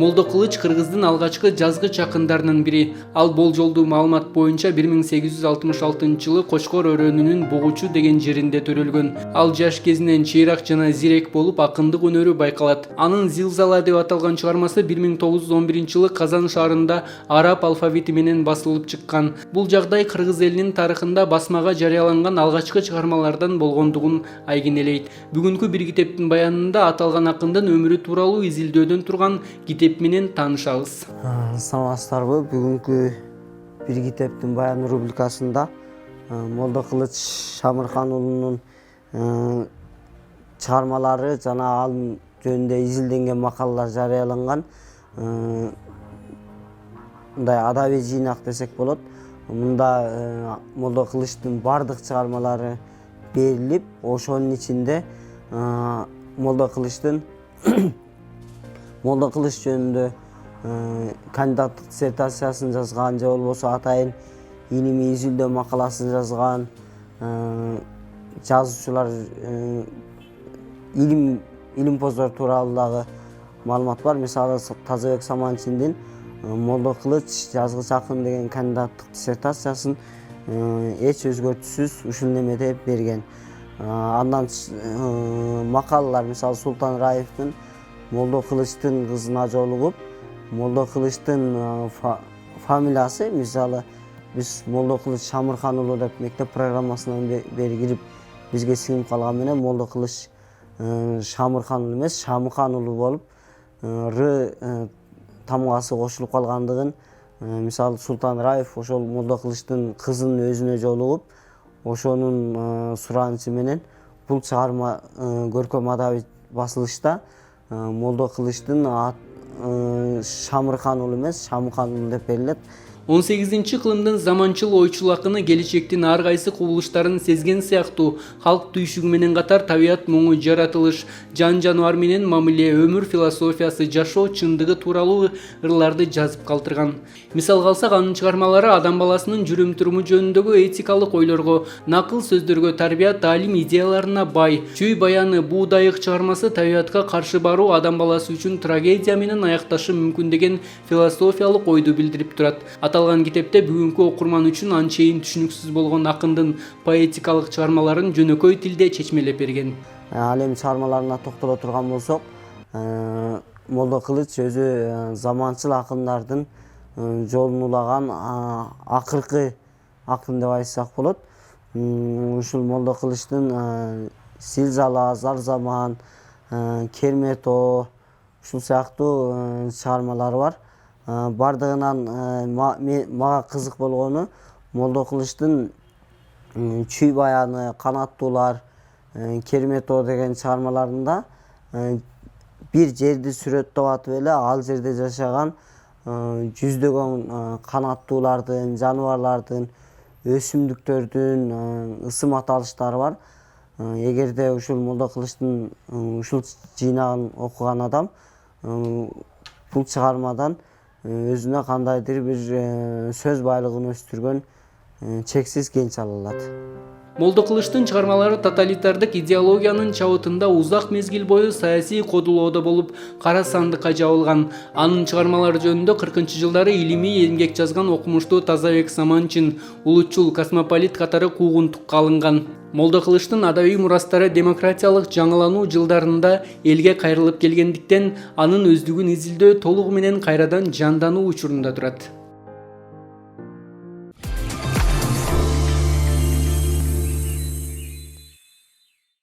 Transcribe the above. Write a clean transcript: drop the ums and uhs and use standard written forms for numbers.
Молдо Кылыч Кыргыздын алгачкы жазгы чакындарынын бири. Ал болжолдуу маалымат боюнча 1866-жылы Кочкор өрөөнүнүн Бугучу деген жеринде төрөлгөн. Ал жаш кезинен чыйрак жана зирек болуп, акындык өнөрү байкалат. Анын Зилзала деп аталган чыгармасы 1911-жылы Казан шаарында араб алфавити менен басылып чыккан. Бул жагдай кыргыз элинин тарыхында басмага жарыяланган алгачкы чыгармалардан болгондугун айгинелейт. Бүгүнкү бир китептин баянында аталган акындын өмүрү тууралуу изилдөөдөн турган китеп менен таанышабыз. Саламатсыздарбы? Бүгүнкү бир китептин баяны рубрикасында Молдо Кылыч Шамырхан уулунун чыгармалары жана ал жөнүндө изилденген макалалар жарыяланган мындай адабий жыйнак десек болот. Мында Молдо Кылычтын бардык чыгармалары берилип, ошонун ичинде Молдо Кылыч жөнүндө кандидаттык диссертациясын жазган, же болбосо атайын илимий изилдөө макаласын жазган жазуучулар, илимпоздор тууралуу дагы маалымат бар. Мисалы Тазабек Саманчиндин Молдо Кылыч жазгыч акын деген кандидаттык диссертациясын эч өзгөртүүсүз ушул немеде берген. Андан макалалар, мисалы Султан Раевдин Молдо Кылычтын кызына жолугуп, Молдо Кылычтын фамилиясы, мисалы биз Молдо Кылыч Шамырхан уулу деп мектеп программасынан бери кирип бизге сиңип калган менен Молдо Кылыч Шамырхан уулу эмес, Шамыхан уулу болуп, тамгасы кошулуп калгандыгын, мисалы Султан Раев ошол Молдо Кылычтын кызынын өзүнө жолугуп, ошонун суранычы менен бул чыгарма көркөм адабий басылышта Молдо Кылычтын Шамырхан уулу эмес, Шамыхан уулу деп берилет. 18-кылымдын заманчыл ойчул акыны келечектин ар кайсы кубулуштарын сезген сыяктуу халк түйшүгү менен катар табият муңу, жаратылыш, жан жаныбар менен мамиле, өмүр философиясы, жашоо чындыгы тууралуу ырларды жазып калтырган. Мисалга алсак, анын чыгармалары адам баласынын жүрүм-туруму жөнүндөгү этикалык ойлорго, накыл сөздөргө, тарбия таалим идеяларына бай. Чүй баяны Буу Дайык чыгармасы табиятка каршы баруу адам баласы үчүн трагедия менен аякташы мүмкүн деген философиялык ойду билдирип турат. Аталган китепте бүгүнкү окурман үчүн анчейин түшүнүксүз болгон акындын поэтикалык чыгармаларын жөнөкөй тилде чечмелеп берген. Ал эми чыгармаларына токтоло турган болсок, Молдо Кылыч өзү заманчыл акындардын жолун улаган акыркы акын деп айтсак болот. Ушул Молдо Кылычтын Зилзала, Зар заман, Кермето, ушул сыяктуу чыгармалары бар. Бардыгынан мага кызык болгону Молдо Кылычтын Чүй баяны, Канаттуулар, Кермето деген чыгармаларында бир жерди сүрөттөп атып эле ал жерде жашаган жүздөгөн канаттуулардын, жаныбарлардын, өсүмдүктөрдүн ысым аталыштары бар. Эгерде ушул Молдо Кылычтын ушул жыйнагын окуган адам бул чыгармадан өзүнө кандайдыр бир сөз байлыгын өстүргөн чексиз кенч ала алат. Молдо Кылычтын чыгармалары тоталитардык идеологиянын чабытында узак мезгил бою саясий кодулоодо болуп, кара сандыкка жабылган. Анын чыгармалары жөнүндө 40-жылдары илимий эмгек жазган окумуштуу Тазабек Саманчин, улутчул, космополит катары куугунтукка алынган. Молдо Кылычтын адабий мурастары демократиялык жаңылануу жылдарында элге кайрылып келгендиктен, анын өздүгүн изилдөө толугу менен кайрадан жандануу учурунда турат.